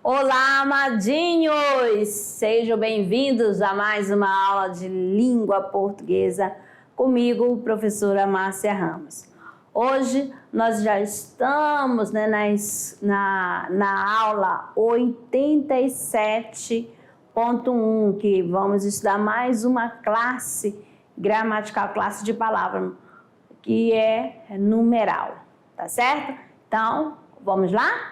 Olá, amadinhos! Sejam bem-vindos a mais uma aula de língua portuguesa comigo, professora Márcia Ramos. Hoje nós já estamos na aula 87.1, que vamos estudar mais uma classe gramatical, classe de palavra, que é numeral, tá certo? Então, vamos lá?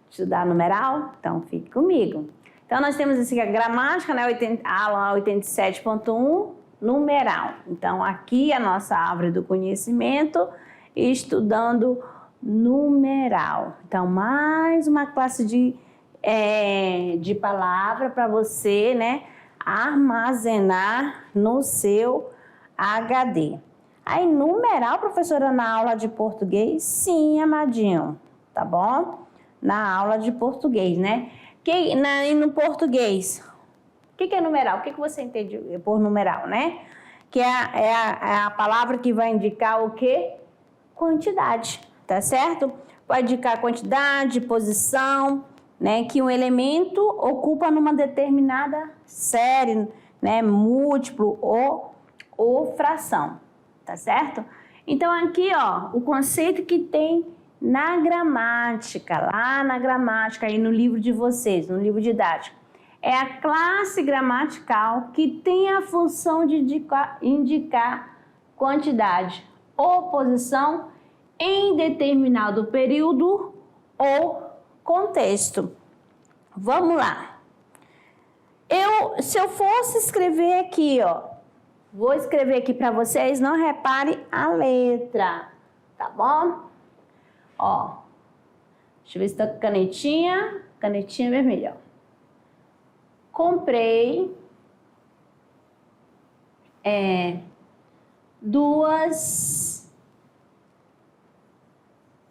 Estudar numeral? Então, fique comigo. Então, nós temos assim a gramática, né? Aula 87.1, numeral. Então, aqui a nossa árvore do conhecimento, estudando numeral. Então, mais uma classe de palavra para você, né? Armazenar no seu HD. Aí, numeral, professora, na aula de português? Sim, amadinho, tá bom? Na aula de português, né? No português, o que é numeral? O que você entende por numeral, né? Que é a palavra que vai indicar o quê? Quantidade, tá certo? Vai indicar quantidade, posição, né? Que um elemento ocupa numa determinada série, né? Múltiplo ou fração, tá certo? Então, aqui, ó, o conceito que tem na gramática, lá na gramática, aí no livro de vocês, no livro didático, é a classe gramatical que tem a função de indicar quantidade ou posição em determinado período ou contexto. Vamos lá. Se eu fosse escrever aqui, ó, vou escrever aqui para vocês, não repare a letra, tá bom? Ó, deixa eu ver se tá com canetinha vermelha, ó. Comprei duas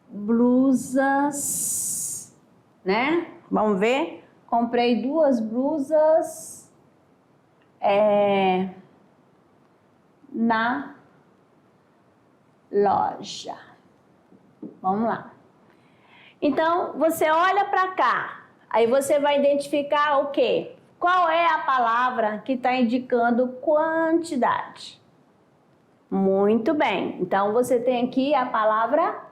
blusas, né? Vamos ver? Comprei duas blusas na loja. Vamos lá. Então, você olha para cá, aí você vai identificar o quê? Qual é a palavra que está indicando quantidade? Muito bem. Então, você tem aqui a palavra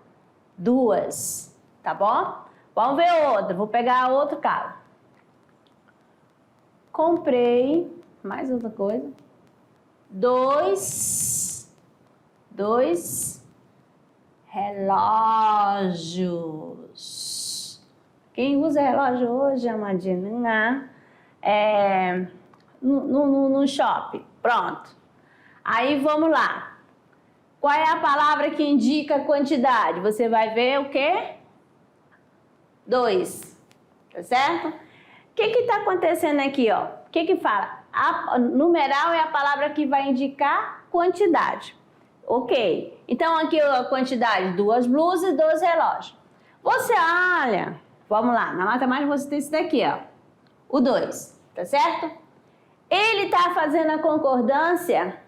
duas, tá bom? Vamos ver outra. Vou pegar outro caso. Comprei, mais outra coisa, dois relógios. Quem usa relógio hoje, amadinho? No shopping. Pronto. Aí vamos lá. Qual é a palavra que indica quantidade? Você vai ver o quê? Dois. Tá certo? O que está acontecendo aqui, ó? O que fala? Numeral é a palavra que vai indicar quantidade. Ok. Então, aqui a quantidade, duas blusas e dois relógios. Você olha, vamos lá, na matemática você tem isso daqui, ó. O 2, tá certo? Ele tá fazendo a concordância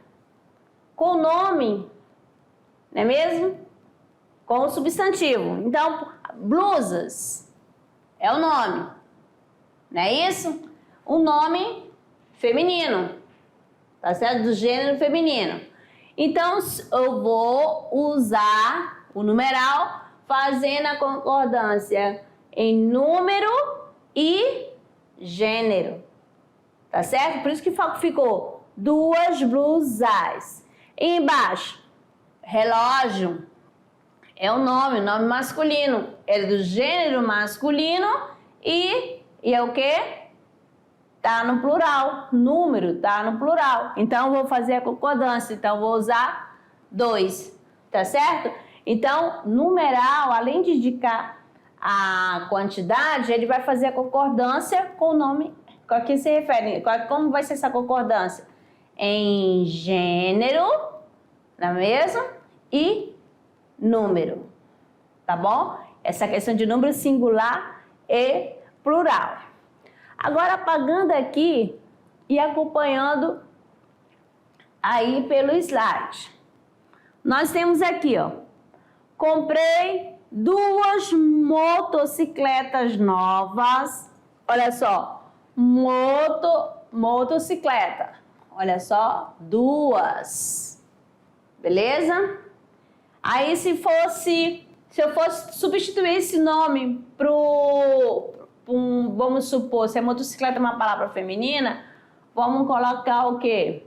com o nome, não é mesmo? Com o substantivo. Então, blusas é o nome, não é isso? Um nome feminino, tá certo? Do gênero feminino. Então, eu vou usar o numeral fazendo a concordância em número e gênero, tá certo? Por isso que ficou duas blusas. E embaixo, relógio é o nome masculino, é do gênero masculino e é o quê? Tá no plural, número tá no plural. Então, eu vou fazer a concordância. Então, vou usar dois, tá certo? Então, numeral, além de indicar a quantidade, ele vai fazer a concordância com o nome a que se refere. Como vai ser essa concordância? Em gênero, não é mesmo? E número, tá bom? Essa questão de número singular e plural. Agora, apagando aqui e acompanhando aí pelo slide. Nós temos aqui, ó. Comprei duas motocicletas novas Olha só, motocicleta. Olha só, 2. Beleza? Aí se eu fosse substituir esse nome vamos supor, se a motocicleta é uma palavra feminina, vamos colocar o quê?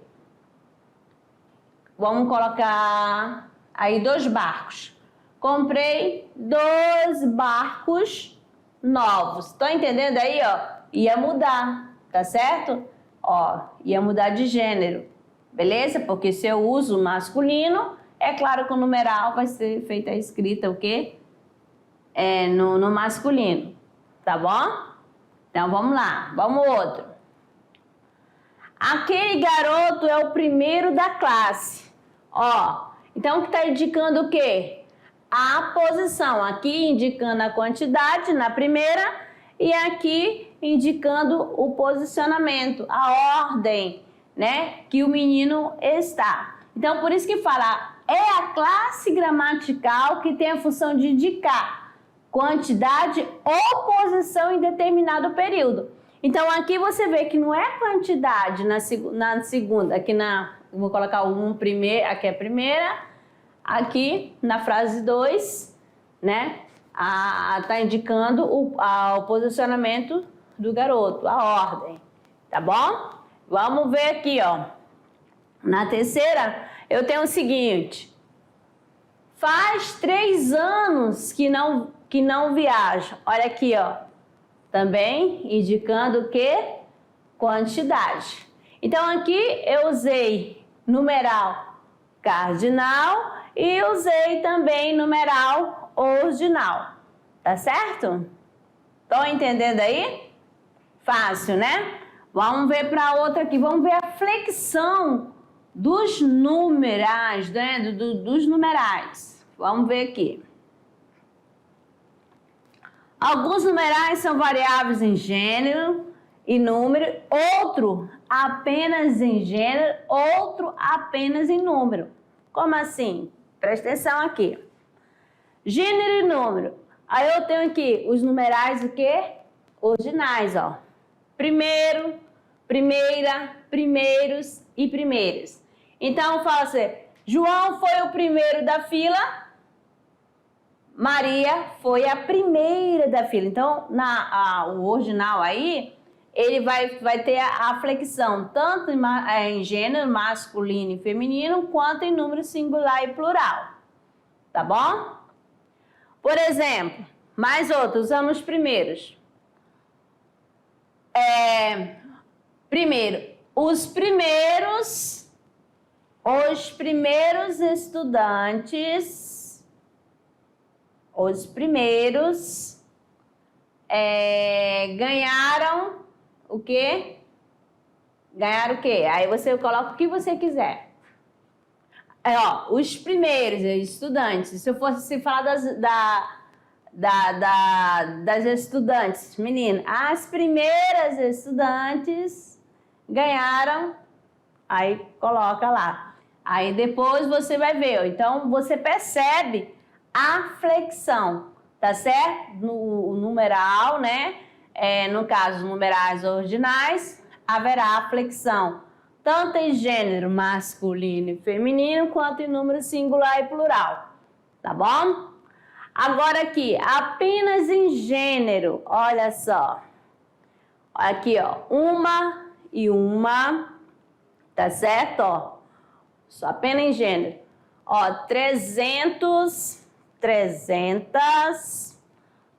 Vamos colocar aí 2 barcos. Comprei 2 barcos novos. Estão entendendo aí, ó? Ia mudar, tá certo? Ó, ia mudar de gênero, beleza? Porque se eu uso masculino, é claro que o numeral vai ser feita a escrita, o quê? No masculino, tá bom? Então, vamos lá, vamos outro. Aquele garoto é o primeiro da classe. Ó, então, o que está indicando o quê? A posição. Aqui indicando a quantidade na primeira e aqui indicando o posicionamento, a ordem, né? Que o menino está. Então, por isso que fala, é a classe gramatical que tem a função de indicar quantidade ou posição em determinado período. Então, aqui você vê que não é quantidade na segunda, aqui vou colocar o primeiro, aqui é a primeira, aqui na frase 2, né? Tá indicando o posicionamento do garoto, a ordem, tá bom? Vamos ver aqui, ó. Na terceira, eu tenho o seguinte. Faz 3 anos que não viaja. Olha aqui, ó. Também indicando o quê? Quantidade. Então, aqui eu usei numeral cardinal e usei também numeral ordinal. Tá certo? Estão entendendo aí? Fácil, né? Vamos ver para outra aqui. Vamos ver a flexão dos numerais, né? Dos numerais. Vamos ver aqui. Alguns numerais são variáveis em gênero e número, outro apenas em gênero, outro apenas em número. Como assim? Presta atenção aqui. Gênero e número. Aí eu tenho aqui os numerais o quê? Ordinais, ó. Primeiro, primeira, primeiros e primeiras. Então, fala assim, João foi o primeiro da fila, Maria foi a primeira da fila. Então, o ordinal aí, ele vai ter a flexão tanto em gênero masculino e feminino, quanto em número singular e plural. Tá bom? Por exemplo, mais outro, usamos os primeiros. Primeiro, os primeiros estudantes, ganharam o quê? Ganharam o quê? Aí você coloca o que você quiser. Os primeiros estudantes, se eu fosse falar das estudantes, menina, as primeiras estudantes ganharam, aí coloca lá. Aí depois você vai ver, então você percebe a flexão, tá certo? No numeral, né? No caso, numerais ordinais, haverá a flexão, tanto em gênero masculino e feminino, quanto em número singular e plural, tá bom? Agora aqui, apenas em gênero, olha só. Aqui, ó, uma e uma, tá certo? Ó, só apenas em gênero. Ó, 300,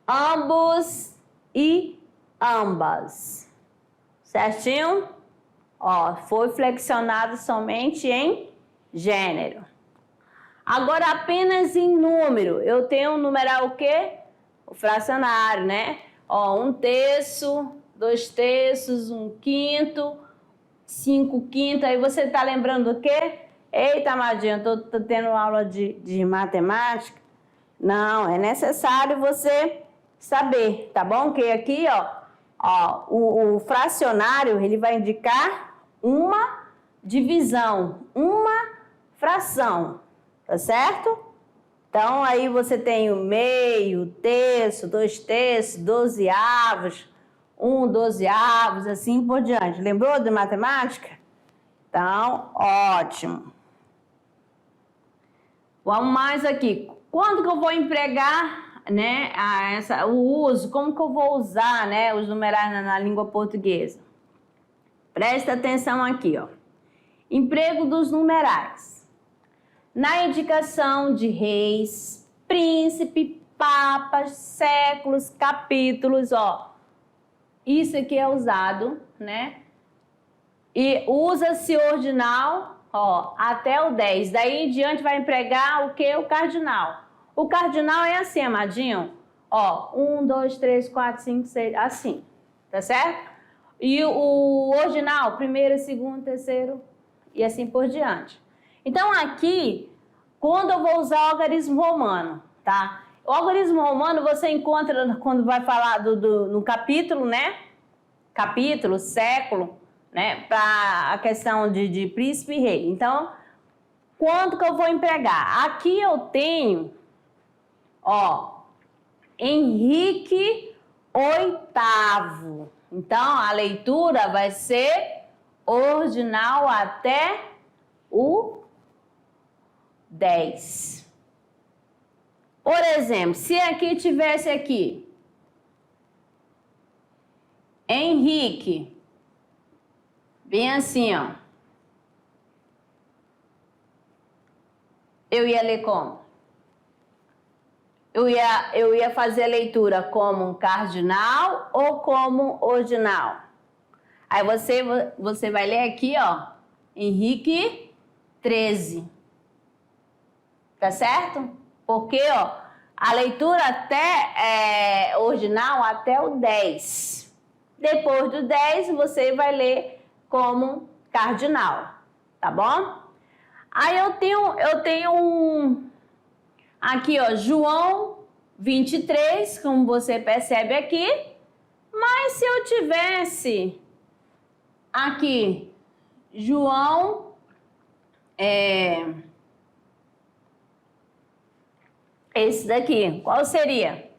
ambos e ambas. Certinho? Ó, foi flexionado somente em gênero. Agora, apenas em número. Eu tenho um numeral o quê? O fracionário, né? Ó, 1/3, 2/3, 1/5, 5/5. Aí você tá lembrando do quê? Eita, Madinha, tô tendo aula de matemática. Não, é necessário você saber, tá bom? Que aqui, ó, o fracionário, ele vai indicar uma divisão, uma fração, tá certo? Então, aí você tem o meio, terço, 2/3, 12avos, 12avos, assim por diante. Lembrou de matemática? Então, ótimo. Vamos mais aqui. Quando que eu vou empregar, né, o uso? Como que eu vou usar, né, os numerais na língua portuguesa? Presta atenção aqui, ó. Emprego dos numerais. Na indicação de reis, príncipe, papas, séculos, capítulos, ó. Isso aqui é usado, né? E usa-se ordinal, ó, até o 10. Daí em diante vai empregar o que? O cardinal. O cardinal é assim, amadinho. Ó, 1, 2, 3, 4, 5, 6, assim. Tá certo? E o ordinal, primeiro, segundo, terceiro e assim por diante. Então aqui, quando eu vou usar o algarismo romano, tá? O algarismo romano você encontra quando vai falar no capítulo, né? Capítulo, século, né? Para a questão de príncipe e rei. Então, quanto que eu vou empregar? Aqui eu tenho, ó, Henrique VIII. Então, a leitura vai ser ordinal até o 10. Por exemplo, se aqui tivesse aqui Henrique, bem assim, ó. Eu ia ler como? Eu ia fazer a leitura como um cardinal ou como ordinal? Aí você vai ler aqui, ó, Henrique XIII. Tá certo? Porque, ó, a leitura até ordinal até o 10. Depois do 10, você vai ler como cardinal, tá bom? Aí eu tenho aqui, ó, João 23, como você percebe aqui. Mas se eu tivesse aqui João esse daqui, qual seria?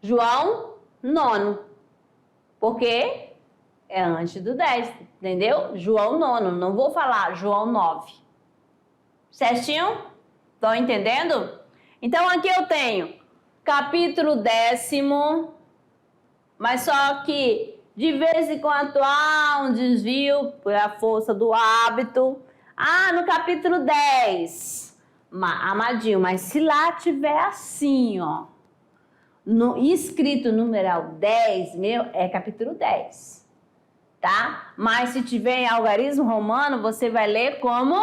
João 9, porque é antes do 10, entendeu? João 9, não vou falar João 9. Certinho? Estão entendendo? Então aqui eu tenho capítulo 10º, mas só que de vez em quando há um desvio por a força do hábito. Ah, no capítulo 10. Amadinho, mas se lá tiver assim, ó, escrito numeral 10, meu, é capítulo 10, tá? Mas se tiver em algarismo romano, você vai ler como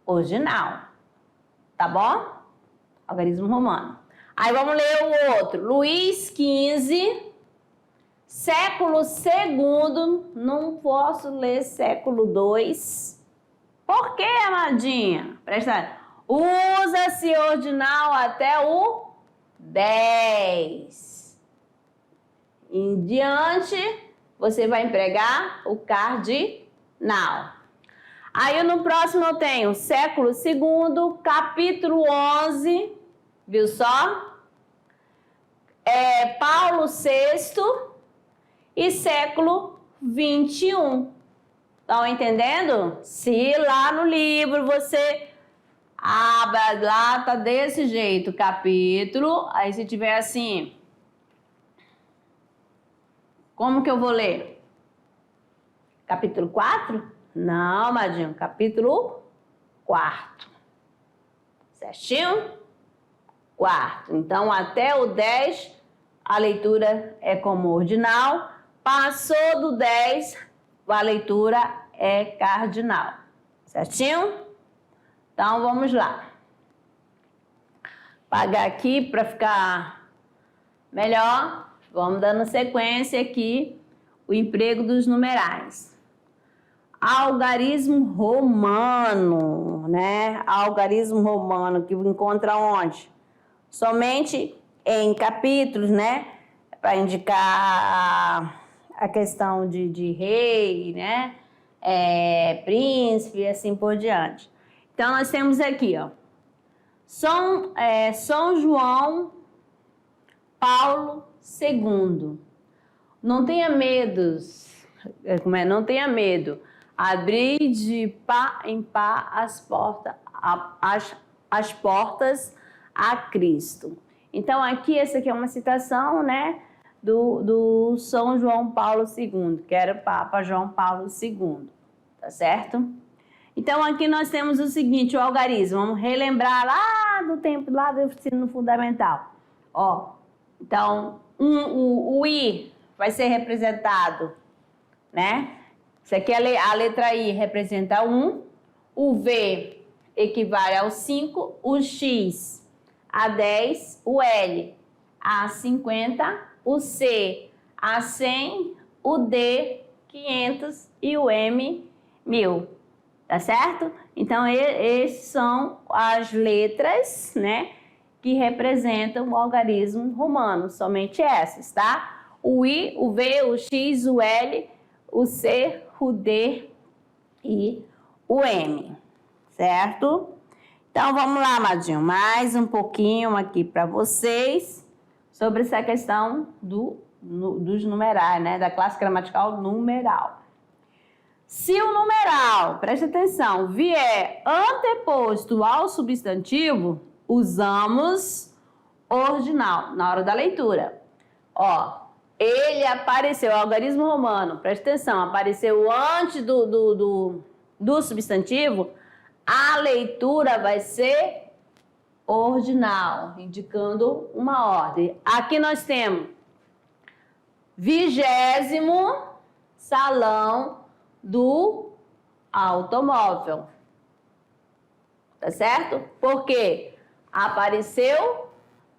ordinal, tá bom? Algarismo romano. Aí vamos ler o outro. Luís XV, século II, não posso ler século II. Por que, amadinha? Presta atenção. Usa-se ordinal até o 10. Em diante, você vai empregar o cardinal. Aí no próximo eu tenho século II, capítulo 11, viu só? Paulo VI e século 21. Estão entendendo? Se lá no livro você abre, lá tá desse jeito, capítulo, aí se tiver assim, como que eu vou ler? Capítulo 4? Não, Madinho, capítulo 4. Certinho? 4. Então, até o 10, a leitura é como ordinal. Passou do 10, a leitura é cardinal. Certinho? Então, vamos lá. Apagar aqui para ficar melhor. Vamos dando sequência aqui, o emprego dos numerais. Algarismo romano, né? Algarismo romano, que encontra onde? Somente em capítulos, né? Para indicar a questão de rei, né? Príncipe e assim por diante. Então, nós temos aqui, ó, São João Paulo segundo. Não tenha medos. Não tenha medo. Abrir de pá em pá as portas a Cristo. Então, aqui, essa aqui é uma citação, né, do São João Paulo II, que era o Papa João Paulo II, tá certo? Então, aqui nós temos o seguinte, o algarismo. Vamos relembrar lá do tempo, lá do ensino fundamental. Ó, então, o I vai ser representado, né? Isso aqui, a letra I representa 1, o V equivale ao 5, o X a 10, o L a 50, o C a 100, o D 500 e o M 1000, tá certo? Então, esses são as letras, né, que representam o algarismo romano, somente essas, tá? O I, o V, o X, o L, o C, o D e o M, certo? Então, vamos lá, amadinho, mais um pouquinho aqui para vocês sobre essa questão dos numerais, né? Da classe gramatical numeral. Se o numeral, preste atenção, vier anteposto ao substantivo, usamos ordinal na hora da leitura. Ó, ele apareceu, o algarismo romano, preste atenção, apareceu antes do substantivo, a leitura vai ser ordinal, indicando uma ordem. Aqui nós temos 20º salão do automóvel. Tá certo? Porque apareceu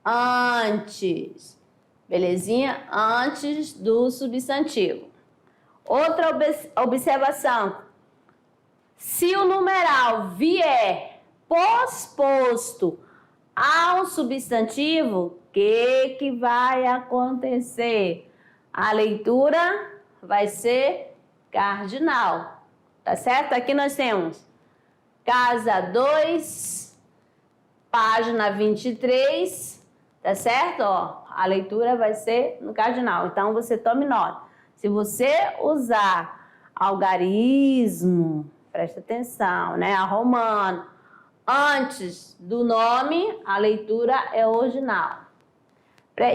antes. Belezinha? Antes do substantivo. Outra observação. Se o numeral vier posposto ao substantivo, o que vai acontecer? A leitura vai ser cardinal, tá certo? Aqui nós temos casa 2, página 23, tá certo? Ó, a leitura vai ser no cardinal, então você tome nota. Se você usar algarismo, presta atenção, né? A romano, antes do nome, a leitura é ordinal.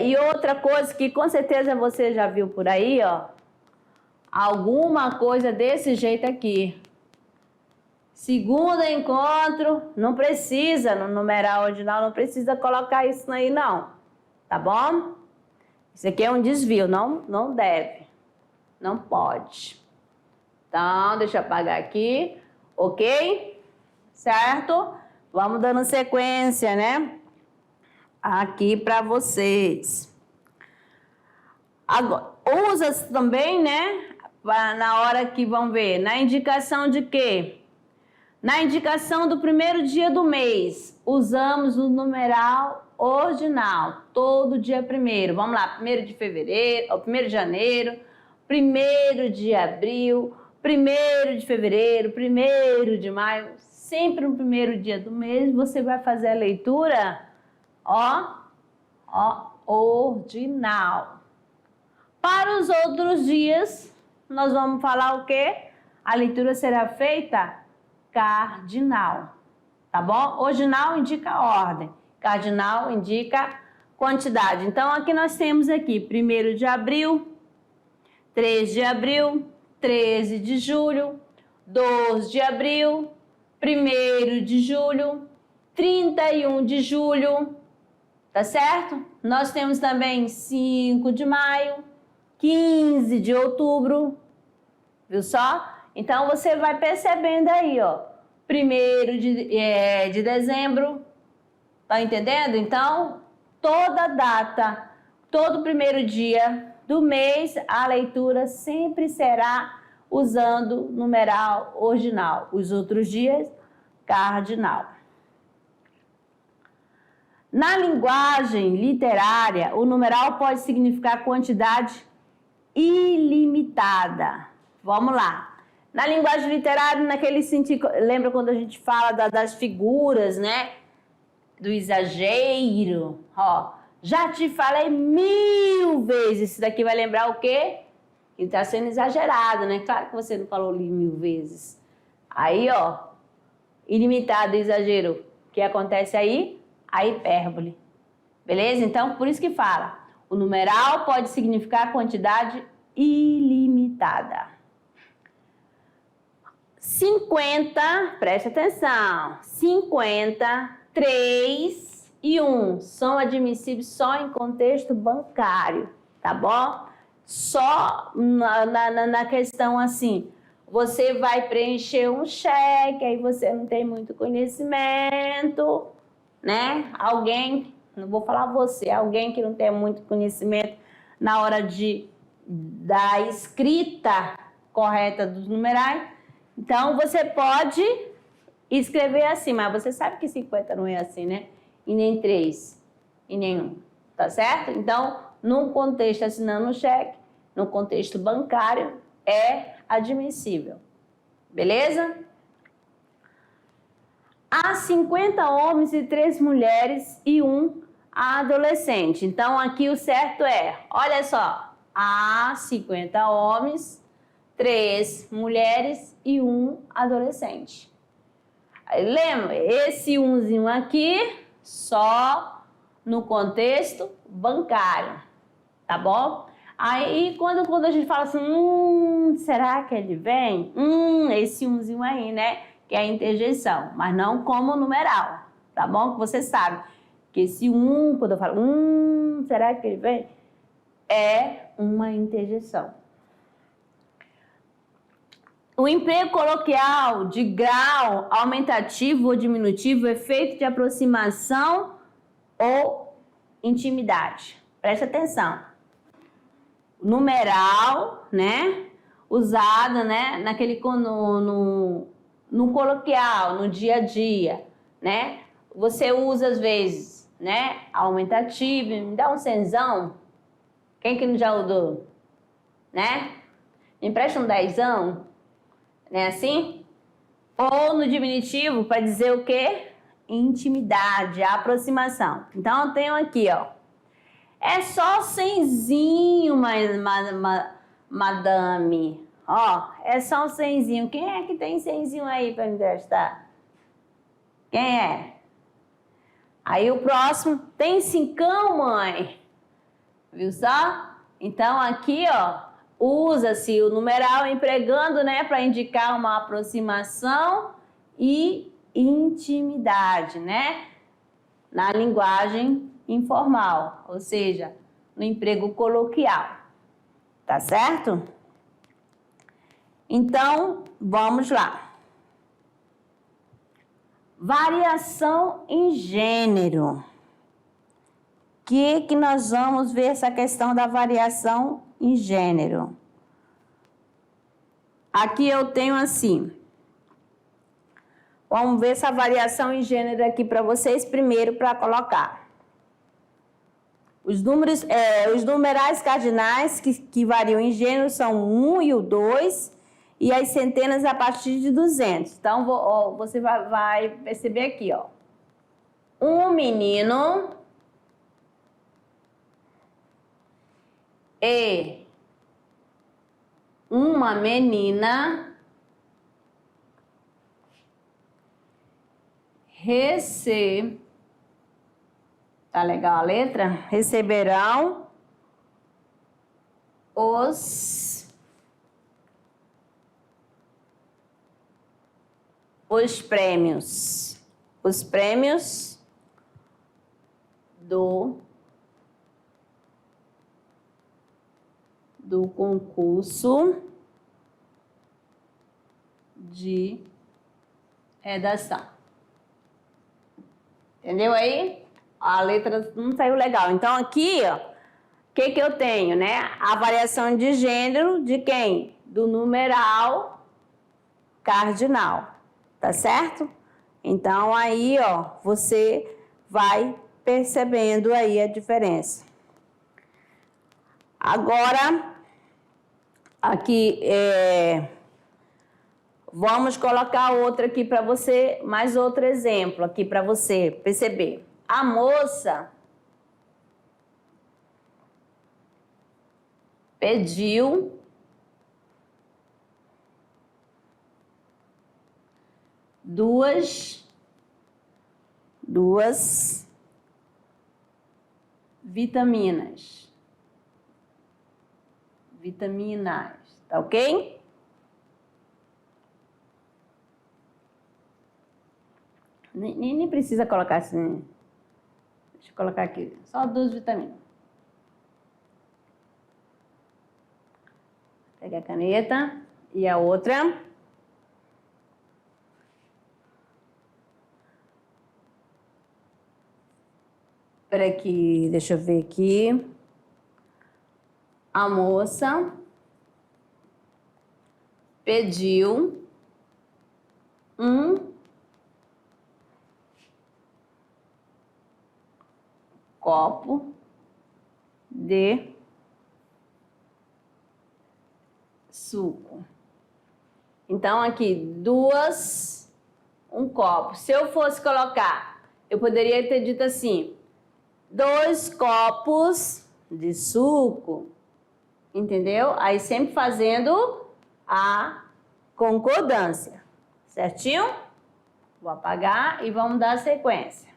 E outra coisa que com certeza você já viu por aí, ó, alguma coisa desse jeito aqui. Segundo encontro, não precisa, no numeral ordinal, não precisa colocar isso aí, não. Tá bom? Isso aqui é um desvio, não deve. Não pode. Então, deixa eu apagar aqui, ok? Certo? Vamos dando sequência, né? Aqui para vocês. Agora, usa também, né? Na hora que vão ver, na indicação de quê? Na indicação do primeiro dia do mês, usamos o numeral ordinal, todo dia primeiro. Vamos lá, 1º de fevereiro, 1º de janeiro, 1º de abril, 1º de fevereiro, 1º de maio, sempre no primeiro dia do mês você vai fazer a leitura, ordinal. Para os outros dias, nós vamos falar o quê? A leitura será feita cardinal, tá bom? Ordinal indica ordem, cardinal indica quantidade. Então, aqui nós temos aqui 1º de abril, 3 de abril, 13 de julho, 12 de abril, 1º de julho, 31 de julho, tá certo? Nós temos também 5 de maio, 15 de outubro, viu só? Então, você vai percebendo aí, ó, 1º de dezembro, tá entendendo? Então, toda data, todo primeiro dia do mês, a leitura sempre será usando numeral ordinal. Os outros dias, cardinal. Na linguagem literária, o numeral pode significar quantidade ilimitada. Vamos lá. Na linguagem literária, naquele sentido, lembra quando a gente fala das figuras, né? Do exagero, ó. Já te falei 1000 vezes. Isso daqui vai lembrar o quê? Que está sendo exagerado, né? Claro que você não falou 1000 vezes. Aí, ó, ilimitado, exagero. O que acontece aí? A hipérbole. Beleza? Então, por isso que fala. O numeral pode significar quantidade ilimitada. 50, preste atenção. 50, 3 e 1 são admissíveis só em contexto bancário, tá bom? Só na questão assim, você vai preencher um cheque, aí você não tem muito conhecimento, né? Alguém, não vou falar você, alguém que não tem muito conhecimento na hora da escrita correta dos numerais, então você pode escrever assim, mas você sabe que 50 não é assim, né? E nem 3, e nem 1, tá certo? Então, num contexto assinando um cheque, no contexto bancário, é admissível. Beleza? Há 50 homens e 3 mulheres e 1 adolescente. Então, aqui o certo é, olha só, há 50 homens, 3 mulheres e 1 adolescente. Aí, lembra, esse umzinho aqui, só no contexto bancário, tá bom? Aí, quando a gente fala assim, será que ele vem? Esse umzinho aí, né? Que é a interjeição, mas não como numeral, tá bom? Que você sabe que esse quando eu falo, será que ele vem? É uma interjeição. O emprego coloquial de grau aumentativo ou diminutivo é feito de aproximação ou intimidade. Preste atenção. Numeral, né? Usado, né? No coloquial, no dia a dia, né? Você usa às vezes, né? Aumentativo, me dá um cenzão. Quem que não já usou? Né? Me empresta um dezão. Não é assim? Ou no diminutivo, para dizer o quê? Intimidade, aproximação. Então, eu tenho aqui, ó. É só cenzinho, madame. Ó, é só um cenzinho. Quem é que tem cenzinho aí para me emprestar? Quem é? Aí o próximo, tem cincão, mãe? Viu só? Então, aqui, ó, usa-se o numeral empregando, né, para indicar uma aproximação e intimidade, né? Na linguagem informal, ou seja, no emprego coloquial. Tá certo? Então, vamos lá. Variação em gênero. Que nós vamos ver essa questão da variação em gênero. Aqui eu tenho assim. Vamos ver essa variação em gênero aqui para vocês primeiro para colocar. Os numerais cardinais que variam em gênero são o 1 e o 2 e as centenas a partir de 200. Então, você vai perceber aqui, ó. Um menino e uma menina tá legal a letra? Receberão os prêmios. Os prêmios do concurso de redação. Entendeu aí? A letra não saiu legal. Então, aqui, ó, o que eu tenho, né? A variação de gênero de quem? Do numeral cardinal. Tá certo? Então, aí, ó, você vai percebendo aí a diferença. Agora, aqui, vamos colocar outra aqui para você, mais outro exemplo aqui para você perceber. A moça pediu duas vitaminas, tá ok? Nem precisa colocar assim, deixa eu colocar aqui, só 2 vitaminas. Pega a caneta e a outra. Espera aqui, deixa eu ver aqui. A moça pediu um copo de suco. Então, aqui, um copo. Se eu fosse colocar, eu poderia ter dito assim, 2 copos de suco, entendeu? Aí sempre fazendo a concordância, certinho? Vou apagar e vamos dar sequência.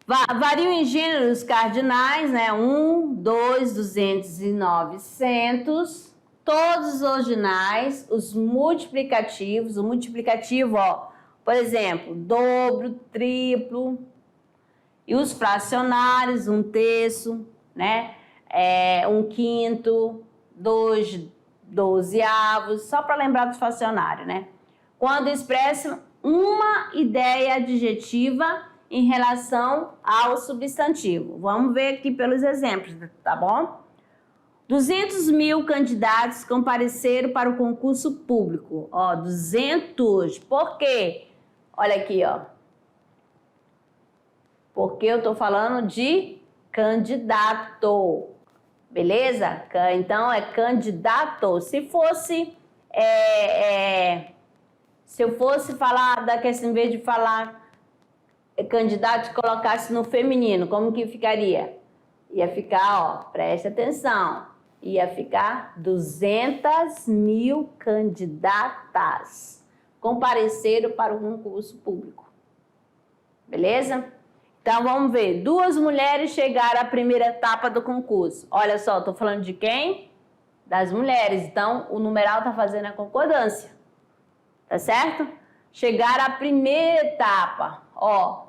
Variam em gêneros cardinais, né? 1, 2, 200 e 900. Todos os ordinais, os multiplicativos, o multiplicativo, ó, por exemplo, dobro, triplo, e os fracionários, 1/3, né? 1/5, 2 dozeavos, só para lembrar dos fracionários, né? Quando expressam uma ideia adjetiva em relação ao substantivo. Vamos ver aqui pelos exemplos, tá bom? 200.000 candidatos compareceram para o concurso público. Ó, 200. Por quê? Olha aqui, ó. Porque eu tô falando de candidato. Beleza? Então, é candidato. Se fosse... se eu fosse falar da questão, em vez de falar candidato, e colocasse no feminino, como que ficaria? Ia ficar, ó, preste atenção, ia ficar 200.000 candidatas compareceram para o concurso público. Beleza? Então, vamos ver. 2 mulheres chegaram à primeira etapa do concurso. Olha só, estou falando de quem? Das mulheres. Então, o numeral está fazendo a concordância. Tá certo? Chegaram à primeira etapa. Ó.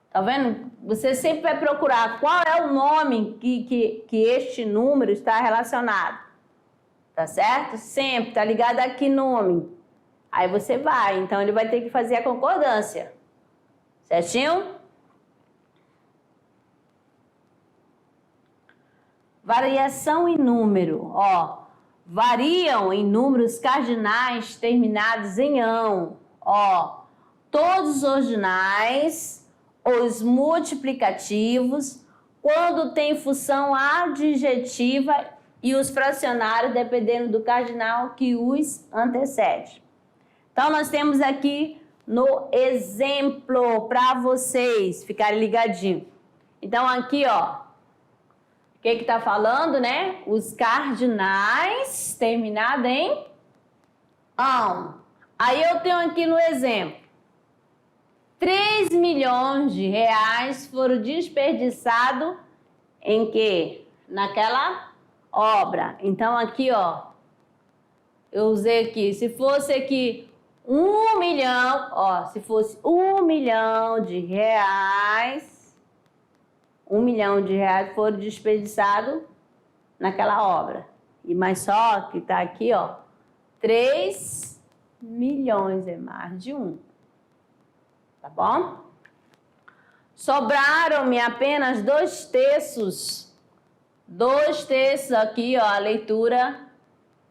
Tá vendo? Você sempre vai procurar qual é o nome que este número está relacionado. Tá certo? Sempre. Tá ligado a que nome? Aí você vai. Então, ele vai ter que fazer a concordância. Certinho? Variação em número. Ó. Variam em números cardinais terminados em ão. Ó. Todos os ordinais... Os multiplicativos, quando tem função adjetiva e os fracionários, dependendo do cardinal que os antecede. Então, nós temos aqui no exemplo para vocês ficarem ligadinhos. Então, aqui, ó, o que está falando, né? Os cardinais terminados em ão. Aí eu tenho aqui no exemplo. 3 milhões de reais foram desperdiçados em quê? Naquela obra. Então, aqui, ó, eu usei aqui, se fosse aqui 1 milhão, ó, se fosse 1 milhão de reais, 1 milhão de reais foram desperdiçados naquela obra. E mais só que tá aqui, ó, 3 milhões, é mais de 1. Tá bom? Sobraram-me apenas 2/3. 2/3 aqui, ó, a leitura.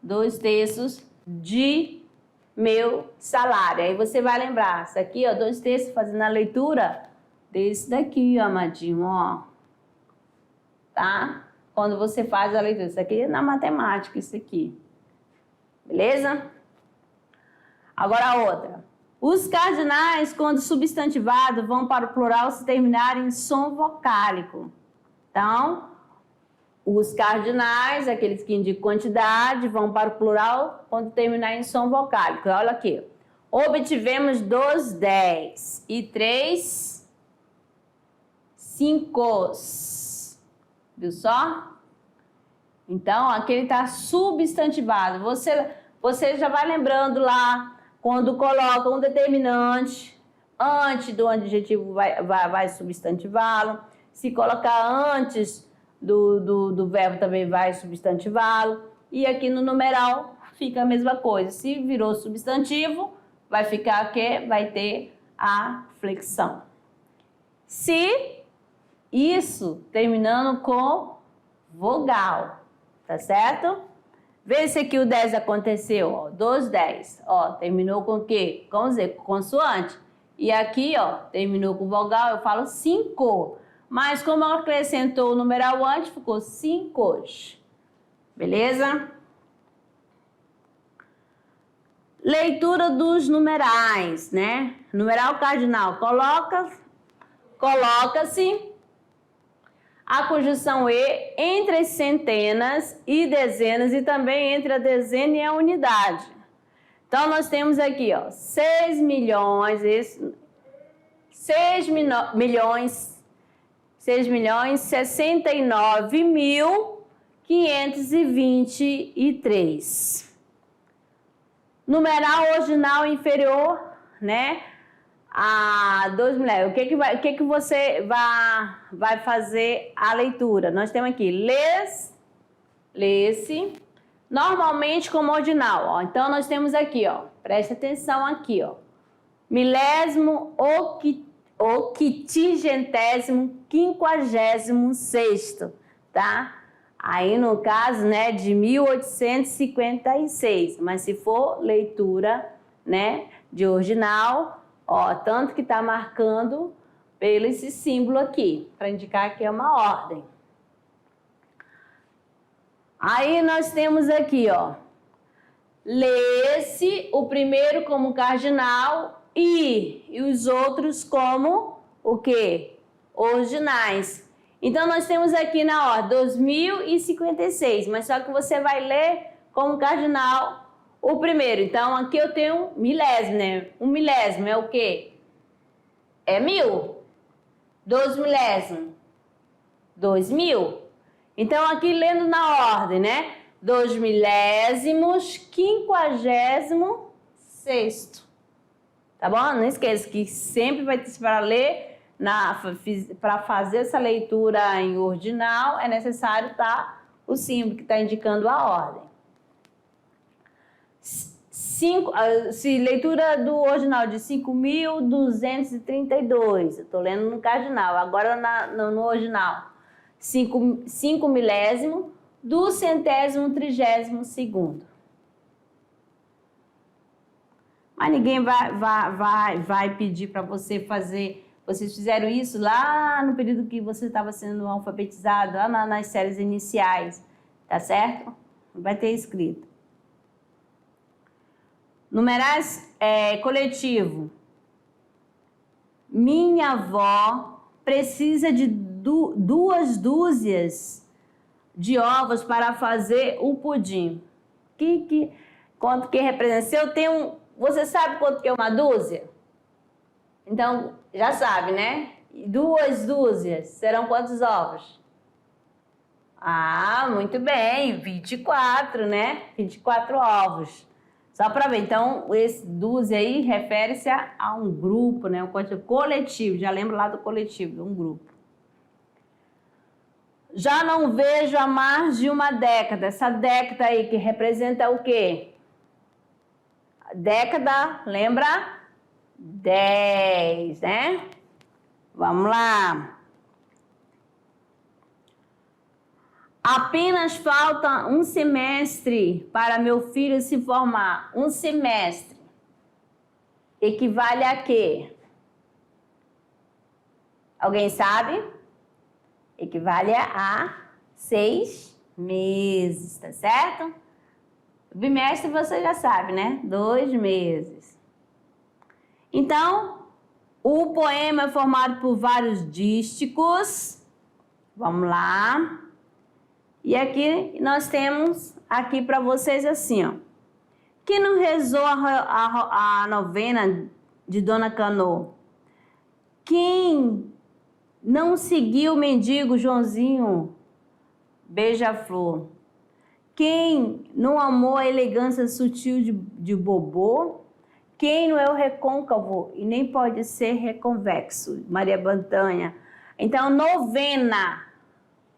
2/3 de meu salário. Aí você vai lembrar. Isso aqui, ó, 2/3 fazendo a leitura desse daqui, ó, amadinho, ó. Tá? Quando você faz a leitura. Isso aqui é na matemática, isso aqui. Beleza? Agora a outra. Os cardinais, quando substantivados, vão para o plural se terminarem em som vocálico. Então, Os cardinais, aqueles que indicam quantidade, vão para o plural quando terminar em som vocálico. Olha aqui. Obtivemos 2 10 e 3 5. Viu só? Então, aqui ele está substantivado. Você já vai lembrando lá, quando coloca um determinante antes do adjetivo, vai substantivá-lo. Se colocar antes do verbo, também vai substantivá-lo. E aqui no numeral fica a mesma coisa. Se virou substantivo, vai ficar o quê? Vai ter a flexão. Se isso terminando com vogal, tá certo? Vê se aqui o 10 aconteceu, ó, 2 10, ó, terminou com o quê? Com Z, com consoante. E aqui, ó, terminou com vogal, eu falo 5. Mas como acrescentou o numeral antes, ficou 5. Beleza? Leitura dos numerais, né? Numeral cardinal, coloca-se a conjunção E entre as centenas e dezenas e também entre a dezena e a unidade. Então, nós temos aqui, ó, 6 milhões 69.523. Numeral ordinal inferior, né? A 2 milhões. O que você vai fazer a leitura? Nós temos aqui lê-se, normalmente como ordinal. Ó. Então, nós temos aqui, ó, presta atenção aqui, ó, milésimo, octigentésimo, 56º, tá? Aí, no caso, né, de 1856. Mas se for leitura, né, de ordinal, ó, tanto que tá marcando pelo esse símbolo aqui, para indicar que é uma ordem. Aí nós temos aqui, ó, lê-se o primeiro como cardinal e os outros como o quê? Ordinais. Então nós temos aqui na ordem 2056, mas só que você vai ler como cardinal o primeiro. Então aqui eu tenho milésimo, né? Um milésimo é o quê? É 1000. 2 milésimos, 2000. Então aqui lendo na ordem, né? 2 milésimos, 56º. Tá bom? Não esqueça que sempre vai ter para ler, para fazer essa leitura em ordinal, é necessário estar o símbolo que está indicando a ordem. Se leitura do ordinal de 5.232, eu estou lendo no cardinal, agora no ordinal, 5 milésimo do 132º. Mas ninguém vai pedir para você fazer. Vocês fizeram isso lá no período que você estava sendo alfabetizado, lá nas séries iniciais, tá certo? Vai ter escrito. Numerais coletivo. Minha avó precisa de 2 dúzias de ovos para fazer o pudim. Quanto que representa? Você sabe quanto que é uma dúzia? Então, já sabe, né? 2 dúzias serão quantos ovos? Ah, muito bem, 24, né? 24 ovos. Só para ver, então, esse dúzia aí refere-se a um grupo, né? Um coletivo, já lembro lá do coletivo, um grupo. Já não vejo há mais de uma década. Essa década aí que representa o quê? Década, lembra? 10, né? Vamos lá. Apenas falta um semestre para meu filho se formar. Um semestre equivale a quê? Alguém sabe? Equivale a 6 meses, tá certo? Bimestre você já sabe, né? 2 meses. Então, o poema é formado por vários dísticos. Vamos lá. E aqui nós temos aqui para vocês assim, ó. Quem não rezou a novena de Dona Cano? Quem não seguiu o mendigo Joãozinho Beija-Flor? Quem não amou a elegância sutil de Bobô? Quem não é o recôncavo e nem pode ser reconvexo? Maria Bantanha. Então, novena.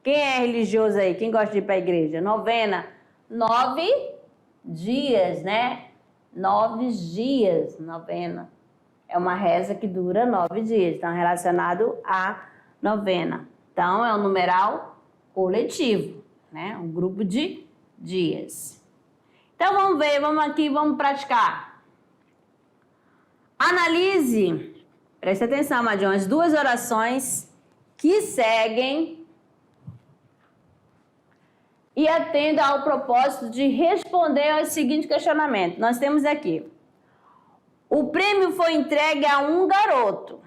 Quem é religioso aí? Quem gosta de ir para a igreja? Novena. 9 dias, né? 9 dias, novena. É uma reza que dura 9 dias. Então, relacionado à novena. Então, é um numeral coletivo, né? Um grupo de dias. Então, vamos ver, vamos aqui, vamos praticar. Analise, preste atenção, Madion, as 2 orações que seguem e atenda ao propósito de responder ao seguinte questionamento. Nós temos aqui: o prêmio foi entregue a um garoto.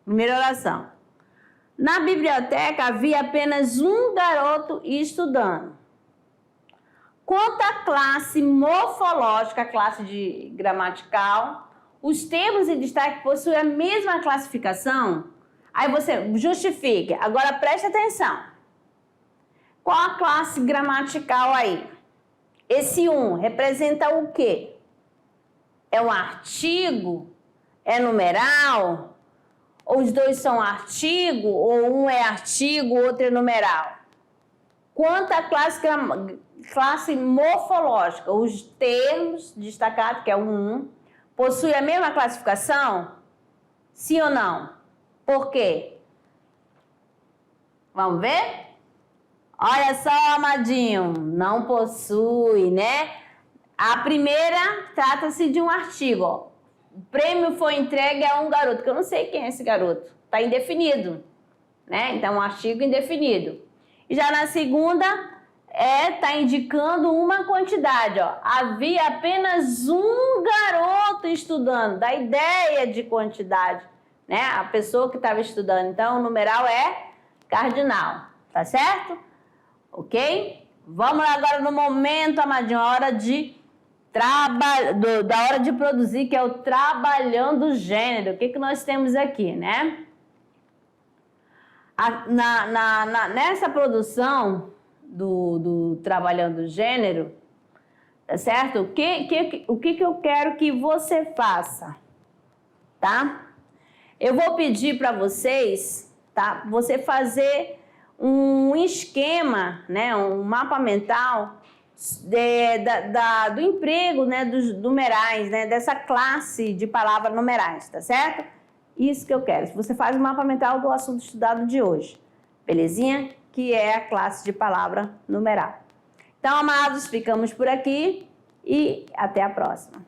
Primeira oração. Na biblioteca havia apenas um garoto estudando. Quanto à classe morfológica, a classe de gramatical, os termos em destaque possuem a mesma classificação? Aí você justifica. Agora preste atenção. Qual a classe gramatical aí? Esse 1 representa o quê? É um artigo? É numeral? Ou os dois são artigo? Ou um é artigo, o outro é numeral? Quanto à classe morfológica, os termos destacados, que é o 1, possuem a mesma classificação? Sim ou não? Por quê? Vamos ver? Olha só, amadinho, não possui, né? A primeira trata-se de um artigo, ó. O prêmio foi entregue a um garoto, que eu não sei quem é esse garoto. Está indefinido, né? Então, um artigo indefinido. E já na segunda, está indicando uma quantidade, ó. Havia apenas um garoto estudando, dá ideia de quantidade, né? A pessoa que estava estudando. Então, o numeral é cardinal, tá certo? Ok? Vamos lá agora no momento, amadinho, a hora de da hora de produzir, que é o trabalhando gênero. O que nós temos aqui, né? Nessa produção do trabalhando gênero, tá certo? O que eu quero que você faça, tá? Eu vou pedir para vocês, tá? Você fazer um esquema, né? Um mapa mental do emprego, né, dos numerais, né, dessa classe de palavras numerais, tá certo? Isso que eu quero. Se você faz o mapa mental do assunto estudado de hoje, belezinha? Que é a classe de palavra numeral. Então, amados, ficamos por aqui e até a próxima.